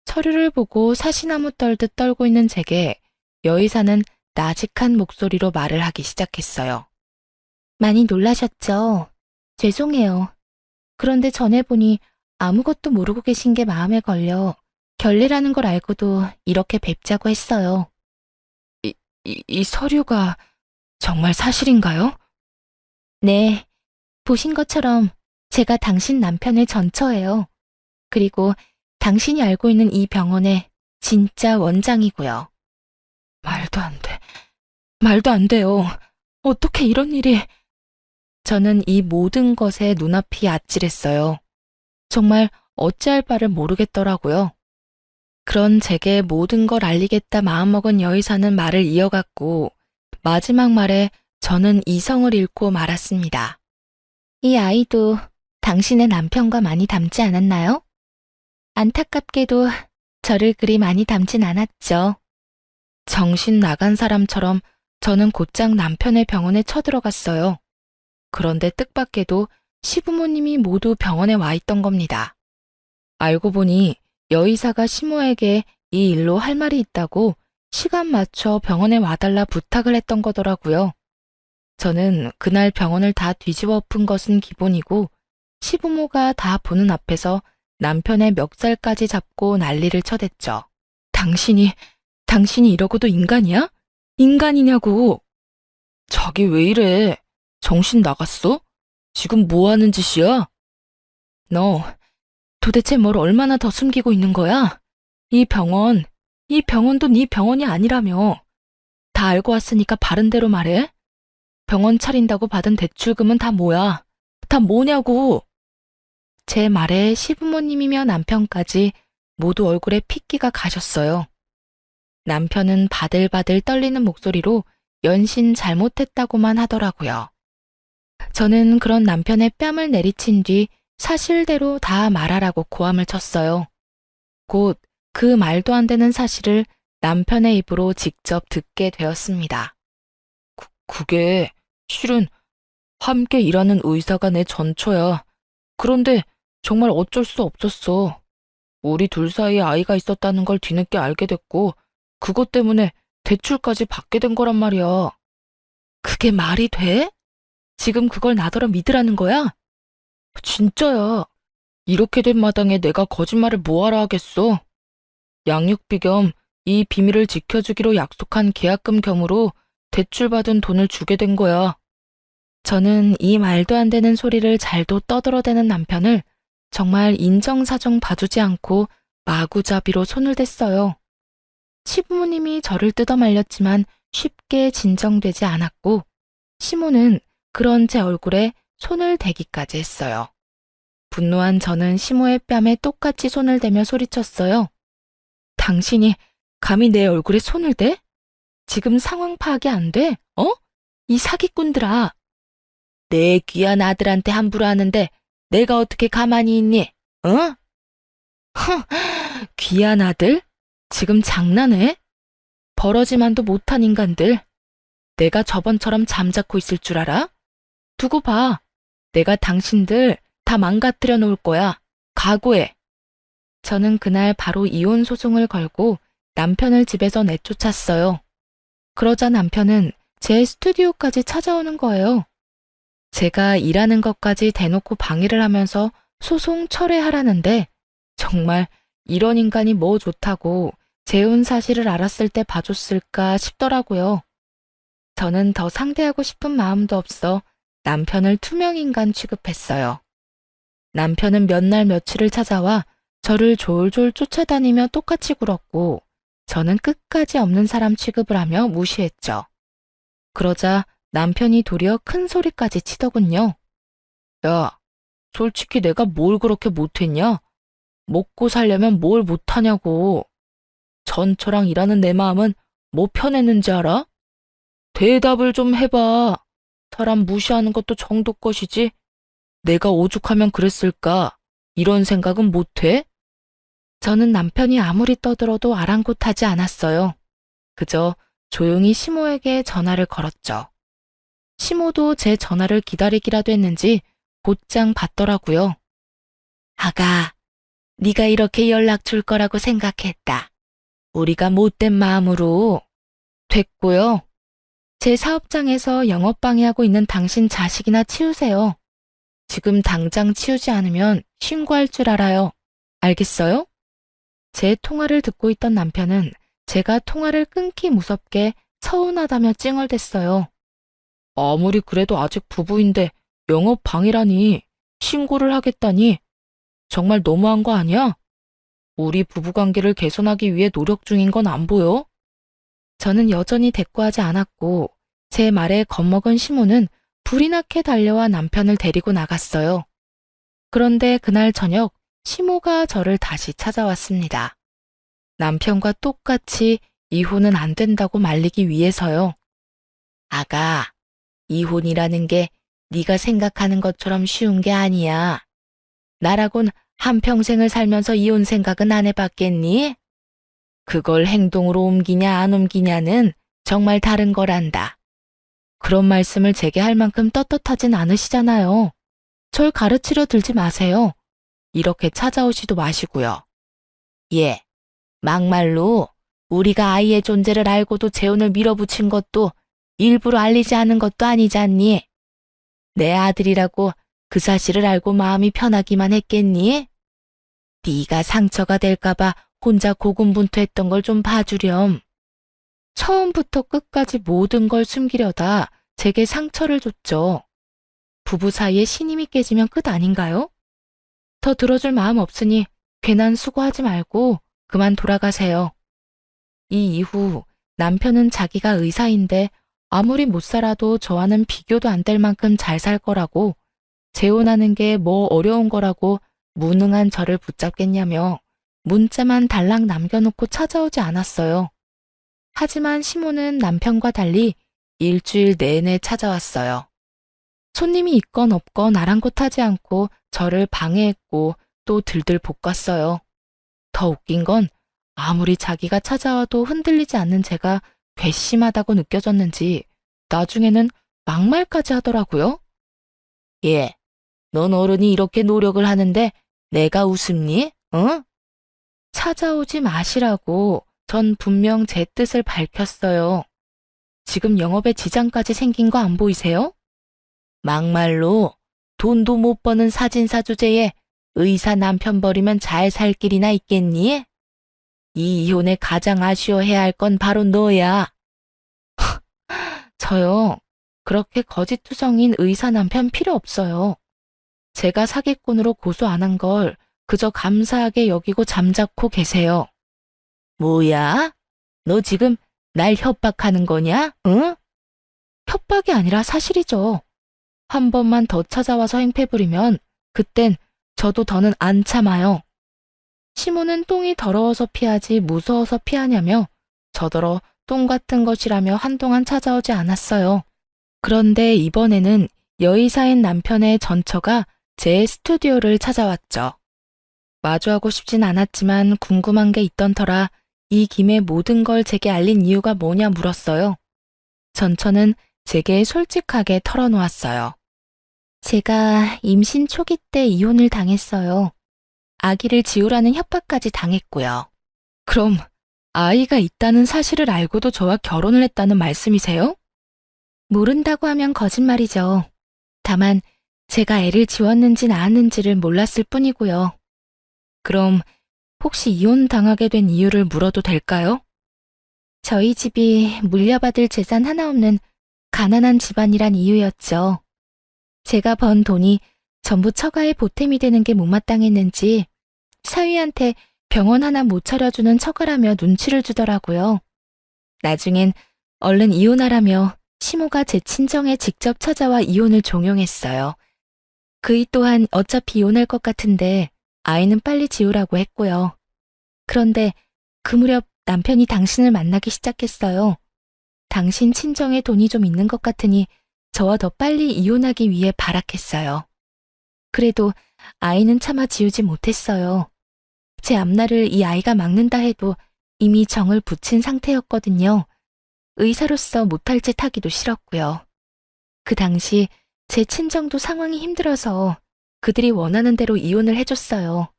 서류를 보고 사시나무 떨듯 떨고 있는 제게 여의사는 나직한 목소리로 말을 하기 시작했어요. 많이 놀라셨죠? 죄송해요. 그런데 전에 보니 아무것도 모르고 계신 게 마음에 걸려 결례라는 걸 알고도 이렇게 뵙자고 했어요. 이 서류가 정말 사실인가요? 네, 보신 것처럼 제가 당신 남편의 전처예요. 그리고 당신이 알고 있는 이 병원의 진짜 원장이고요. 말도 안 돼. 말도 안 돼요. 어떻게 이런 일이... 저는 이 모든 것에 눈앞이 아찔했어요. 정말 어찌할 바를 모르겠더라고요. 그런 제게 모든 걸 알리겠다 마음먹은 여의사는 말을 이어갔고 마지막 말에 저는 이성을 잃고 말았습니다. 이 아이도 당신의 남편과 많이 닮지 않았나요? 안타깝게도 저를 그리 많이 닮진 않았죠. 정신 나간 사람처럼 저는 곧장 남편의 병원에 쳐들어갔어요. 그런데 뜻밖에도 시부모님이 모두 병원에 와 있던 겁니다. 알고 보니 여의사가 시모에게 이 일로 할 말이 있다고 시간 맞춰 병원에 와달라 부탁을 했던 거더라고요. 저는 그날 병원을 다 뒤집어 엎은 것은 기본이고 시부모가 다 보는 앞에서 남편의 멱살까지 잡고 난리를 쳐댔죠. 당신이 이러고도 인간이야? 인간이냐고. 자기 왜 이래? 정신 나갔어? 지금 뭐 하는 짓이야? 너 도대체 뭘 얼마나 더 숨기고 있는 거야? 이 병원도 네 병원이 아니라며. 다 알고 왔으니까 바른 대로 말해. 병원 차린다고 받은 대출금은 다 뭐야? 다 뭐냐고. 제 말에 시부모님이며 남편까지 모두 얼굴에 핏기가 가셨어요. 남편은 바들바들 떨리는 목소리로 연신 잘못했다고만 하더라고요. 저는 그런 남편의 뺨을 내리친 뒤 사실대로 다 말하라고 고함을 쳤어요. 곧 그 말도 안 되는 사실을 남편의 입으로 직접 듣게 되었습니다. 그게 실은 함께 일하는 의사가 내 전처야. 그런데 정말 어쩔 수 없었어. 우리 둘 사이에 아이가 있었다는 걸 뒤늦게 알게 됐고 그것 때문에 대출까지 받게 된 거란 말이야. 그게 말이 돼? 지금 그걸 나더러 믿으라는 거야? 진짜야. 이렇게 된 마당에 내가 거짓말을 뭐하러 하겠어. 양육비 겸 이 비밀을 지켜주기로 약속한 계약금 겸으로 대출받은 돈을 주게 된 거야. 저는 이 말도 안 되는 소리를 잘도 떠들어대는 남편을 정말 인정사정 봐주지 않고 마구잡이로 손을 댔어요. 시부모님이 저를 뜯어말렸지만 쉽게 진정되지 않았고 시모는 그런 제 얼굴에 손을 대기까지 했어요. 분노한 저는 시모의 뺨에 똑같이 손을 대며 소리쳤어요. 당신이 감히 내 얼굴에 손을 대? 지금 상황 파악이 안 돼? 이 사기꾼들아. 내 귀한 아들한테 함부로 하는데 내가 어떻게 가만히 있니? 귀한 아들? 지금 장난해? 버러지만도 못한 인간들. 내가 저번처럼 잠자코 있을 줄 알아? 두고 봐. 내가 당신들 다 망가뜨려 놓을 거야. 각오해. 저는 그날 바로 이혼 소송을 걸고 남편을 집에서 내쫓았어요. 그러자 남편은 제 스튜디오까지 찾아오는 거예요. 제가 일하는 것까지 대놓고 방해를 하면서 소송 철회하라는데 정말 이런 인간이 뭐 좋다고 재혼 사실을 알았을 때 봐줬을까 싶더라고요. 저는 더 상대하고 싶은 마음도 없어 남편을 투명인간 취급했어요. 남편은 몇 날 며칠을 찾아와 저를 졸졸 쫓아다니며 똑같이 굴었고 저는 끝까지 없는 사람 취급을 하며 무시했죠. 그러자 남편이 도리어 큰 소리까지 치더군요. 야, 솔직히 내가 뭘 그렇게 못했냐? 먹고 살려면 뭘 못하냐고. 전처랑 일하는 내 마음은 뭐 편했는지 알아? 대답을 좀 해봐. 사람 무시하는 것도 정도 것이지. 내가 오죽하면 그랬을까? 이런 생각은 못해? 저는 남편이 아무리 떠들어도 아랑곳하지 않았어요. 그저 조용히 시모에게 전화를 걸었죠. 시모도 제 전화를 기다리기라도 했는지 곧장 받더라고요. 아가, 네가 이렇게 연락 줄 거라고 생각했다. 우리가 못된 마음으로. 됐고요. 제 사업장에서 영업 방해하고 있는 당신 자식이나 치우세요. 지금 당장 치우지 않으면 신고할 줄 알아요. 알겠어요? 제 통화를 듣고 있던 남편은 제가 통화를 끊기 무섭게 서운하다며 찡얼댔어요. 아무리 그래도 아직 부부인데 영업 방해라니, 신고를 하겠다니. 정말 너무한 거 아니야? 우리 부부관계를 개선하기 위해 노력 중인 건 안 보여? 저는 여전히 대꾸하지 않았고 제 말에 겁먹은 시모는 불이 나게 달려와 남편을 데리고 나갔어요. 그런데 그날 저녁 시모가 저를 다시 찾아왔습니다. 남편과 똑같이 이혼은 안 된다고 말리기 위해서요. 아가, 이혼이라는 게 네가 생각하는 것처럼 쉬운 게 아니야. 나라곤 한평생을 살면서 이혼 생각은 안 해봤겠니? 그걸 행동으로 옮기냐 안 옮기냐는 정말 다른 거란다. 그런 말씀을 제게 할 만큼 떳떳하진 않으시잖아요. 절 가르치려 들지 마세요. 이렇게 찾아오지도 마시고요. 예, 막말로 우리가 아이의 존재를 알고도 재혼을 밀어붙인 것도 일부러 알리지 않은 것도 아니지 않니? 내 아들이라고 그 사실을 알고 마음이 편하기만 했겠니? 네가 상처가 될까봐 혼자 고군분투했던 걸 좀 봐주렴. 처음부터 끝까지 모든 걸 숨기려다 제게 상처를 줬죠. 부부 사이에 신임이 깨지면 끝 아닌가요? 더 들어줄 마음 없으니 괜한 수고하지 말고 그만 돌아가세요. 이 이후 남편은 자기가 의사인데 아무리 못 살아도 저와는 비교도 안 될 만큼 잘 살 거라고, 재혼하는 게 뭐 어려운 거라고 무능한 저를 붙잡겠냐며 문자만 달랑 남겨놓고 찾아오지 않았어요. 하지만 시모는 남편과 달리 일주일 내내 찾아왔어요. 손님이 있건 없건 아랑곳하지 않고 저를 방해했고 또 들들 볶았어요. 더 웃긴 건 아무리 자기가 찾아와도 흔들리지 않는 제가 괘씸하다고 느껴졌는지 나중에는 막말까지 하더라고요. 예, 넌 어른이 이렇게 노력을 하는데 내가 웃음니? 응? 찾아오지 마시라고 전 분명 제 뜻을 밝혔어요. 지금 영업에 지장까지 생긴 거 안 보이세요? 막말로 돈도 못 버는 사진사 주제에 의사 남편 버리면 잘 살 길이나 있겠니? 이 이혼에 가장 아쉬워해야 할 건 바로 너야. 저요, 그렇게 거짓투성인 의사 남편 필요 없어요. 제가 사기꾼으로 고소 안 한 걸 그저 감사하게 여기고 잠자코 계세요. 뭐야? 너 지금 날 협박하는 거냐? 응? 협박이 아니라 사실이죠. 한 번만 더 찾아와서 행패 부리면 그땐 저도 더는 안 참아요. 시모는 똥이 더러워서 피하지 무서워서 피하냐며 저더러 똥 같은 것이라며 한동안 찾아오지 않았어요. 그런데 이번에는 여의사인 남편의 전처가 제 스튜디오를 찾아왔죠. 마주하고 싶진 않았지만 궁금한 게 있던 터라 이 김에 모든 걸 제게 알린 이유가 뭐냐 물었어요. 전처는 제게 솔직하게 털어놓았어요. 제가 임신 초기 때 이혼을 당했어요. 아기를 지우라는 협박까지 당했고요. 그럼 아이가 있다는 사실을 알고도 저와 결혼을 했다는 말씀이세요? 모른다고 하면 거짓말이죠. 다만 제가 애를 지웠는지 낳았는지를 몰랐을 뿐이고요. 그럼 혹시 이혼 당하게 된 이유를 물어도 될까요? 저희 집이 물려받을 재산 하나 없는 가난한 집안이란 이유였죠. 제가 번 돈이 전부 처가의 보탬이 되는 게 못마땅했는지 사위한테 병원 하나 못 차려주는 처가라며 눈치를 주더라고요. 나중엔 얼른 이혼하라며 시모가 제 친정에 직접 찾아와 이혼을 종용했어요. 그이 또한 어차피 이혼할 것 같은데 아이는 빨리 지우라고 했고요. 그런데 그 무렵 남편이 당신을 만나기 시작했어요. 당신 친정에 돈이 좀 있는 것 같으니 저와 더 빨리 이혼하기 위해 발악했어요. 그래도 아이는 차마 지우지 못했어요. 제 앞날을 이 아이가 막는다 해도 이미 정을 붙인 상태였거든요. 의사로서 못할 짓 하기도 싫었고요. 그 당시 제 친정도 상황이 힘들어서 그들이 원하는 대로 이혼을 해줬어요.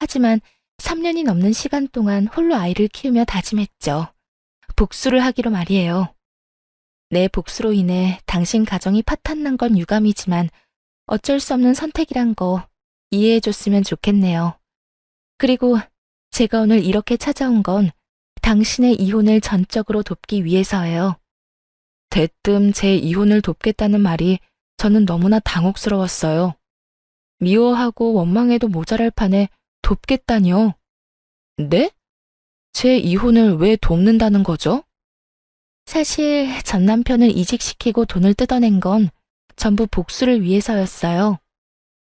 하지만 3년이 넘는 시간 동안 홀로 아이를 키우며 다짐했죠. 복수를 하기로 말이에요. 내 복수로 인해 당신 가정이 파탄난 건 유감이지만 어쩔 수 없는 선택이란 거 이해해줬으면 좋겠네요. 그리고 제가 오늘 이렇게 찾아온 건 당신의 이혼을 전적으로 돕기 위해서예요. 대뜸 제 이혼을 돕겠다는 말이 저는 너무나 당혹스러웠어요. 미워하고 원망해도 모자랄 판에 돕겠다니요. 네? 제 이혼을 왜 돕는다는 거죠? 사실 전 남편을 이직시키고 돈을 뜯어낸 건 전부 복수를 위해서였어요.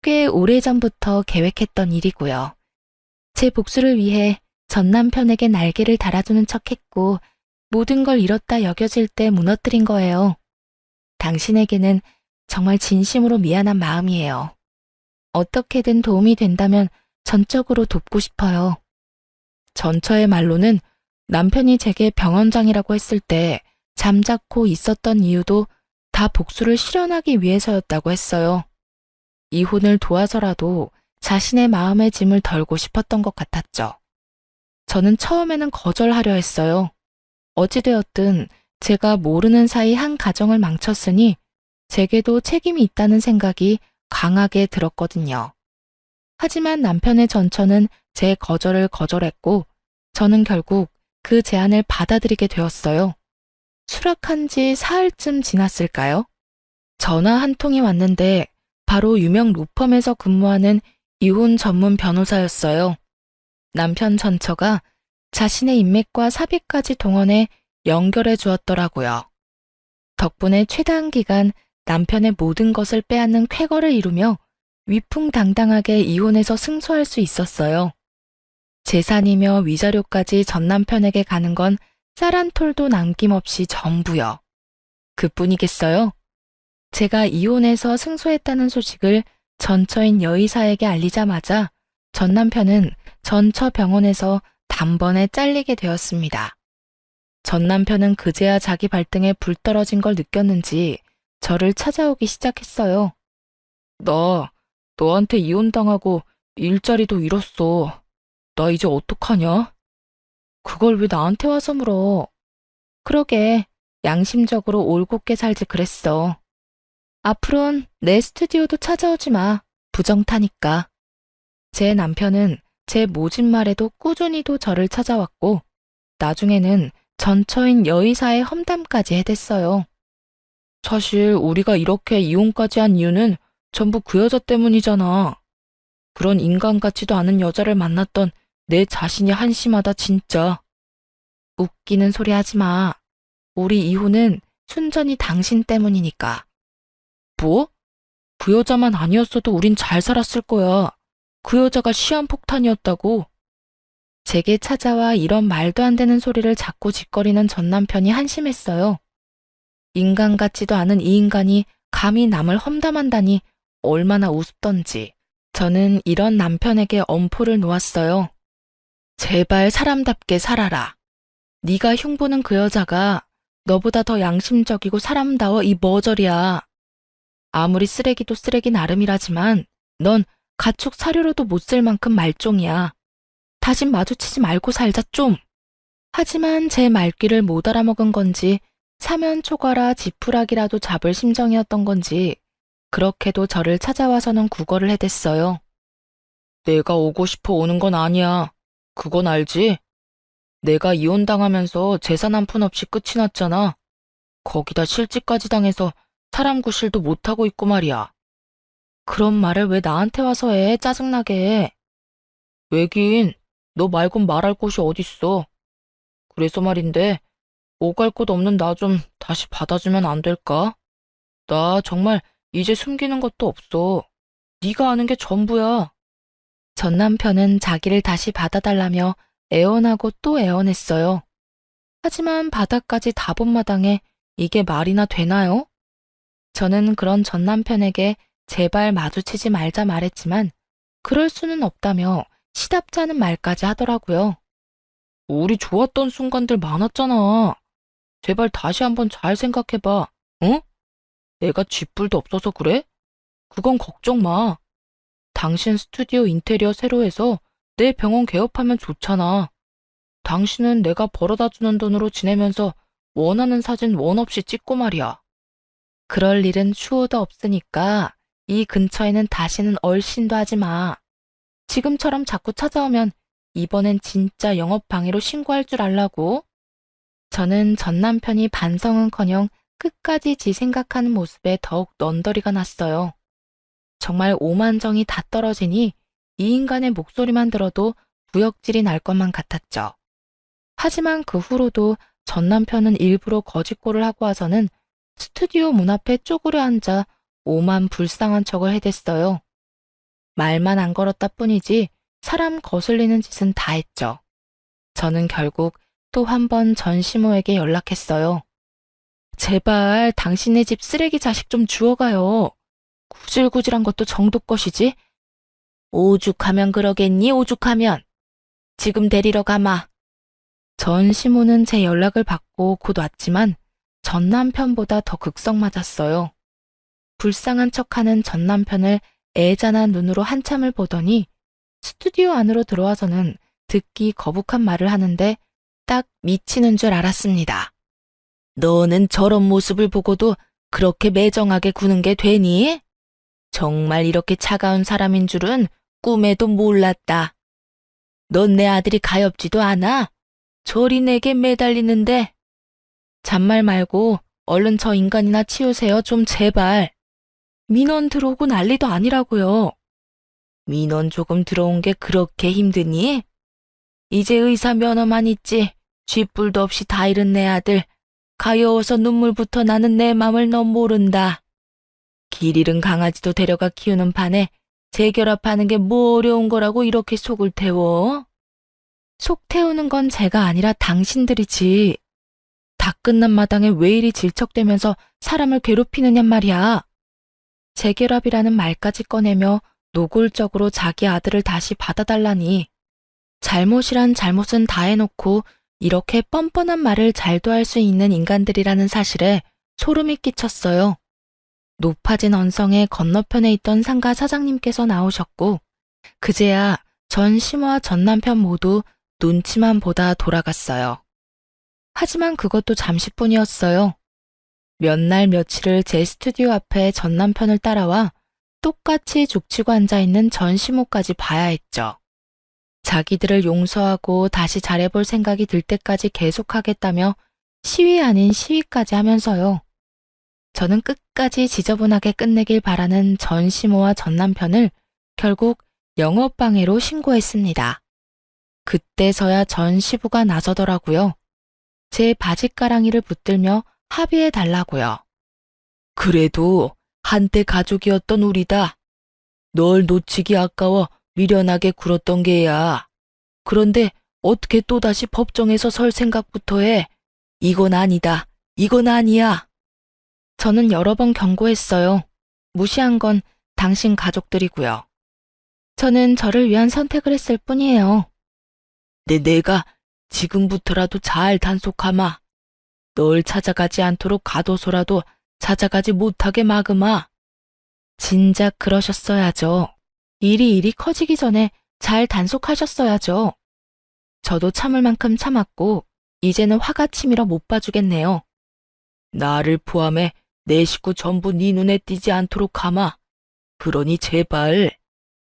꽤 오래전부터 계획했던 일이고요. 제 복수를 위해 전 남편에게 날개를 달아주는 척했고 모든 걸 잃었다 여겨질 때 무너뜨린 거예요. 당신에게는 정말 진심으로 미안한 마음이에요. 어떻게든 도움이 된다면 전적으로 돕고 싶어요. 전처의 말로는 남편이 제게 병원장이라고 했을 때 잠자코 있었던 이유도 다 복수를 실현하기 위해서였다고 했어요. 이혼을 도와서라도 자신의 마음의 짐을 덜고 싶었던 것 같았죠. 저는 처음에는 거절하려 했어요. 어찌되었든 제가 모르는 사이 한 가정을 망쳤으니 제게도 책임이 있다는 생각이 강하게 들었거든요. 하지만 남편의 전처는 제 거절을 거절했고 저는 결국 그 제안을 받아들이게 되었어요. 수락한 지 사흘쯤 지났을까요? 전화 한 통이 왔는데 바로 유명 로펌에서 근무하는 이혼 전문 변호사였어요. 남편 전처가 자신의 인맥과 사비까지 동원해 연결해 주었더라고요. 덕분에 최단 기간 남편의 모든 것을 빼앗는 쾌거를 이루며 위풍당당하게 이혼해서 승소할 수 있었어요. 재산이며 위자료까지 전 남편에게 가는 건 쌀 한 톨도 남김없이 전부요. 그뿐이겠어요? 제가 이혼해서 승소했다는 소식을 전처인 여의사에게 알리자마자 전 남편은 전처 병원에서 단번에 잘리게 되었습니다. 전 남편은 그제야 자기 발등에 불 떨어진 걸 느꼈는지 저를 찾아오기 시작했어요. 나 너한테 이혼당하고 일자리도 잃었어. 나 이제 어떡하냐? 그걸 왜 나한테 와서 물어? 그러게 양심적으로 올곧게 살지 그랬어. 앞으론 내 스튜디오도 찾아오지 마. 부정타니까. 제 남편은 제 모진 말에도 꾸준히도 저를 찾아왔고 나중에는 전처인 여의사의 험담까지 해댔어요. 사실 우리가 이렇게 이혼까지 한 이유는 전부 그 여자 때문이잖아. 그런 인간 같지도 않은 여자를 만났던 내 자신이 한심하다 진짜. 웃기는 소리 하지 마. 우리 이혼은 순전히 당신 때문이니까. 뭐? 그 여자만 아니었어도 우린 잘 살았을 거야. 그 여자가 시한폭탄이었다고. 제게 찾아와 이런 말도 안 되는 소리를 자꾸 짓거리는 전 남편이 한심했어요. 인간 같지도 않은 이 인간이 감히 남을 험담한다니 얼마나 우습던지. 저는 이런 남편에게 엄포를 놓았어요. 제발 사람답게 살아라. 네가 흉보는 그 여자가 너보다 더 양심적이고 사람다워 이 머저리야. 아무리 쓰레기도 쓰레기 나름이라지만 넌 가축 사료로도 못 쓸 만큼 말종이야. 다신 마주치지 말고 살자 좀. 하지만 제 말귀를 못 알아먹은 건지 사면 초과라 지푸라기라도 잡을 심정이었던 건지 그렇게도 저를 찾아와서는 구걸을 해댔어요. 내가 오고 싶어 오는 건 아니야. 그건 알지? 내가 이혼당하면서 재산 한 푼 없이 끝이 났잖아. 거기다 실직까지 당해서 사람 구실도 못하고 있고 말이야. 그런 말을 왜 나한테 와서 해? 짜증나게. 왜긴 너 말곤 말할 곳이 어딨어. 그래서 말인데 오갈 곳 없는 나 좀 다시 받아주면 안 될까? 나 정말 이제 숨기는 것도 없어. 네가 아는 게 전부야. 전 남편은 자기를 다시 받아달라며 애원하고 또 애원했어요. 하지만 바닥까지 다 본 마당에 이게 말이나 되나요? 저는 그런 전 남편에게 제발 마주치지 말자 말했지만 그럴 수는 없다며 시답지 않은 말까지 하더라고요. 우리 좋았던 순간들 많았잖아. 제발 다시 한번 잘 생각해봐. 응? 내가 쥐뿔도 없어서 그래? 그건 걱정 마. 당신 스튜디오 인테리어 새로 해서 내 병원 개업하면 좋잖아. 당신은 내가 벌어다 주는 돈으로 지내면서 원하는 사진 원 없이 찍고 말이야. 그럴 일은 추호도 없으니까 이 근처에는 다시는 얼씬도 하지 마. 지금처럼 자꾸 찾아오면 이번엔 진짜 영업방해로 신고할 줄 알라고. 저는 전 남편이 반성은커녕 끝까지 지 생각하는 모습에 더욱 넌더리가 났어요. 정말 오만정이 다 떨어지니 이 인간의 목소리만 들어도 구역질이 날 것만 같았죠. 하지만 그 후로도 전 남편은 일부러 거짓골을 하고 와서는 스튜디오 문 앞에 쪼그려 앉아 오만 불쌍한 척을 해댔어요. 말만 안 걸었다 뿐이지 사람 거슬리는 짓은 다 했죠. 저는 결국 또 한 번 전시모에게 연락했어요. 제발 당신네 집 쓰레기 자식 좀 주워가요. 구질구질한 것도 정도 것이지. 오죽하면 그러겠니, 오죽하면. 지금 데리러 가마. 전시모는 제 연락을 받고 곧 왔지만 전 남편보다 더 극성 맞았어요. 불쌍한 척하는 전 남편을 애잔한 눈으로 한참을 보더니 스튜디오 안으로 들어와서는 듣기 거북한 말을 하는데 딱 미치는 줄 알았습니다. 너는 저런 모습을 보고도 그렇게 매정하게 구는 게 되니? 정말 이렇게 차가운 사람인 줄은 꿈에도 몰랐다. 넌 내 아들이 가엾지도 않아? 저리 내게 매달리는데. 잔말 말고 얼른 저 인간이나 치우세요, 좀 제발. 민원 들어오고 난리도 아니라고요. 민원 조금 들어온 게 그렇게 힘드니? 이제 의사 면허만 있지 쥐뿔도 없이 다 잃은 내 아들. 가여워서 눈물부터 나는 내 맘을 넌 모른다. 길 잃은 강아지도 데려가 키우는 판에 재결합하는 게 뭐 어려운 거라고 이렇게 속을 태워? 속 태우는 건 제가 아니라 당신들이지. 다 끝난 마당에 왜 이리 질척대면서 사람을 괴롭히느냔 말이야. 재결합이라는 말까지 꺼내며 노골적으로 자기 아들을 다시 받아달라니. 잘못이란 잘못은 다 해놓고 이렇게 뻔뻔한 말을 잘도 할 수 있는 인간들이라는 사실에 소름이 끼쳤어요. 높아진 언성의 건너편에 있던 상가 사장님께서 나오셨고 그제야 전 시모와 전 남편 모두 눈치만 보다 돌아갔어요. 하지만 그것도 잠시뿐이었어요. 몇 날 며칠을 제 스튜디오 앞에 전 남편을 따라와 똑같이 죽치고 앉아있는 전 시모까지 봐야 했죠. 자기들을 용서하고 다시 잘해볼 생각이 들 때까지 계속하겠다며 시위 아닌 시위까지 하면서요. 저는 끝까지 지저분하게 끝내길 바라는 전 시모와 전 남편을 결국 영업방해로 신고했습니다. 그때서야 전 시부가 나서더라고요. 제 바짓가랑이를 붙들며 합의해달라고요. 그래도 한때 가족이었던 우리다. 널 놓치기 아까워 미련하게 굴었던 게야. 그런데 어떻게 또다시 법정에서 설 생각부터 해. 이건 아니다. 이건 아니야. 저는 여러 번 경고했어요. 무시한 건 당신 가족들이고요. 저는 저를 위한 선택을 했을 뿐이에요. 내가 지금부터라도 잘 단속하마. 널 찾아가지 않도록 가둬서라도 찾아가지 못하게 막으마. 진작 그러셨어야죠. 일이 커지기 전에 잘 단속하셨어야죠. 저도 참을 만큼 참았고 이제는 화가 치밀어 못 봐주겠네요. 나를 포함해 내 식구 전부 네 눈에 띄지 않도록 하마. 그러니 제발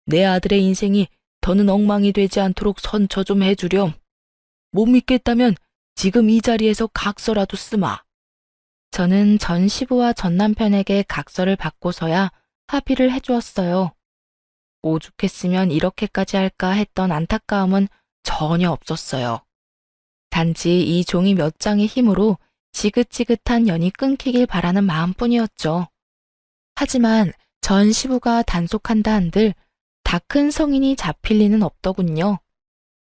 내 아들의 인생이 더는 엉망이 되지 않도록 선처 좀 해주렴. 못 믿겠다면 지금 이 자리에서 각서라도 쓰마. 저는 전 시부와 전 남편에게 각서를 받고서야 합의를 해주었어요. 오죽했으면 이렇게까지 할까 했던 안타까움은 전혀 없었어요. 단지 이 종이 몇 장의 힘으로 지긋지긋한 연이 끊기길 바라는 마음뿐이었죠. 하지만 전 시부가 단속한다 한들 다 큰 성인이 잡힐 리는 없더군요.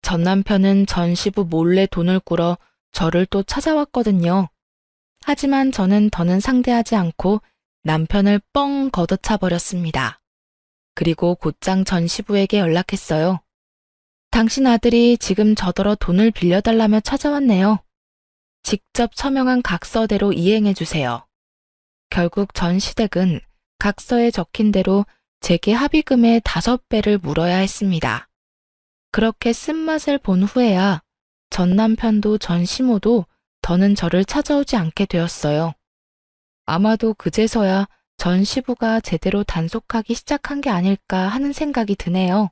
전 남편은 전 시부 몰래 돈을 꾸러 저를 또 찾아왔거든요. 하지만 저는 더는 상대하지 않고 남편을 뻥 걷어차 버렸습니다. 그리고 곧장 전 시부에게 연락했어요. 당신 아들이 지금 저더러 돈을 빌려달라며 찾아왔네요. 직접 서명한 각서대로 이행해 주세요. 결국 전 시댁은 각서에 적힌 대로 제게 합의금의 5배를 물어야 했습니다. 그렇게 쓴맛을 본 후에야 전 남편도 전 시모도 더는 저를 찾아오지 않게 되었어요. 아마도 그제서야 전 시부가 제대로 단속하기 시작한 게 아닐까 하는 생각이 드네요.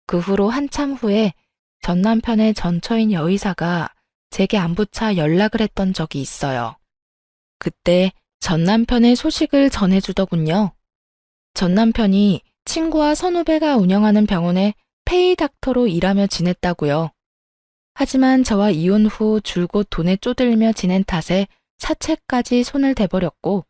그 후로 한참 후에 전 남편의 전처인 여의사가 제게 안부차 연락을 했던 적이 있어요. 그때 전 남편의 소식을 전해주더군요. 전 남편이 친구와 선후배가 운영하는 병원에 페이 닥터로 일하며 지냈다고요. 하지만 저와 이혼 후 줄곧 돈에 쪼들리며 지낸 탓에 사채까지 손을 대버렸고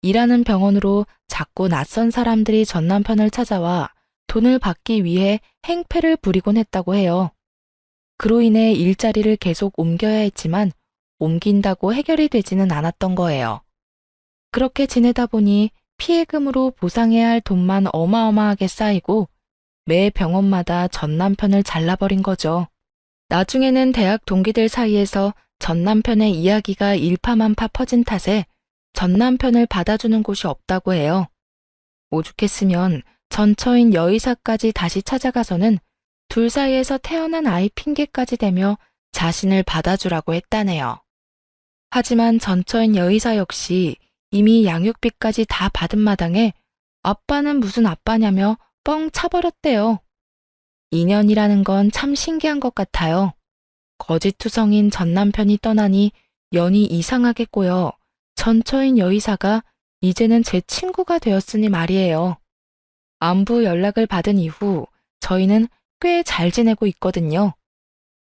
일하는 병원으로 자꾸 낯선 사람들이 전 남편을 찾아와 돈을 받기 위해 행패를 부리곤 했다고 해요. 그로 인해 일자리를 계속 옮겨야 했지만 옮긴다고 해결이 되지는 않았던 거예요. 그렇게 지내다 보니 피해금으로 보상해야 할 돈만 어마어마하게 쌓이고 매 병원마다 전 남편을 잘라버린 거죠. 나중에는 대학 동기들 사이에서 전 남편의 이야기가 일파만파 퍼진 탓에 전 남편을 받아주는 곳이 없다고 해요. 오죽했으면 전처인 여의사까지 다시 찾아가서는 둘 사이에서 태어난 아이 핑계까지 대며 자신을 받아주라고 했다네요. 하지만 전처인 여의사 역시 이미 양육비까지 다 받은 마당에 아빠는 무슨 아빠냐며 뻥 차버렸대요. 인연이라는 건 참 신기한 것 같아요. 거짓투성인 전 남편이 떠나니 연이 이상하게 꼬여 전처인 여의사가 이제는 제 친구가 되었으니 말이에요. 안부 연락을 받은 이후 저희는 꽤 잘 지내고 있거든요.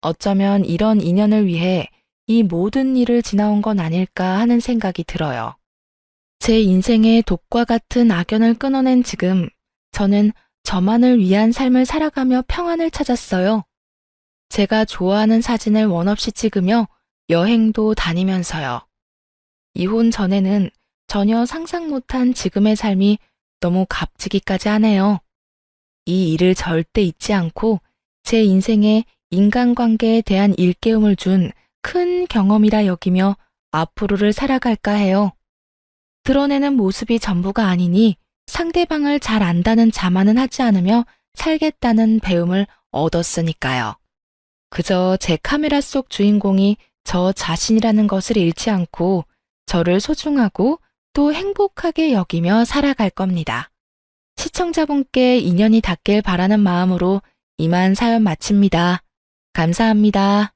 어쩌면 이런 인연을 위해 이 모든 일을 지나온 건 아닐까 하는 생각이 들어요. 제 인생의 독과 같은 악연을 끊어낸 지금 저는 저만을 위한 삶을 살아가며 평안을 찾았어요. 제가 좋아하는 사진을 원없이 찍으며 여행도 다니면서요. 이혼 전에는 전혀 상상 못한 지금의 삶이 너무 값지기까지 하네요. 이 일을 절대 잊지 않고 제 인생에 인간관계에 대한 일깨움을 준 큰 경험이라 여기며 앞으로를 살아갈까 해요. 드러내는 모습이 전부가 아니니 상대방을 잘 안다는 자만은 하지 않으며 살겠다는 배움을 얻었으니까요. 그저 제 카메라 속 주인공이 저 자신이라는 것을 잃지 않고 저를 소중하고 또 행복하게 여기며 살아갈 겁니다. 시청자분께 인연이 닿길 바라는 마음으로 이만 사연 마칩니다. 감사합니다.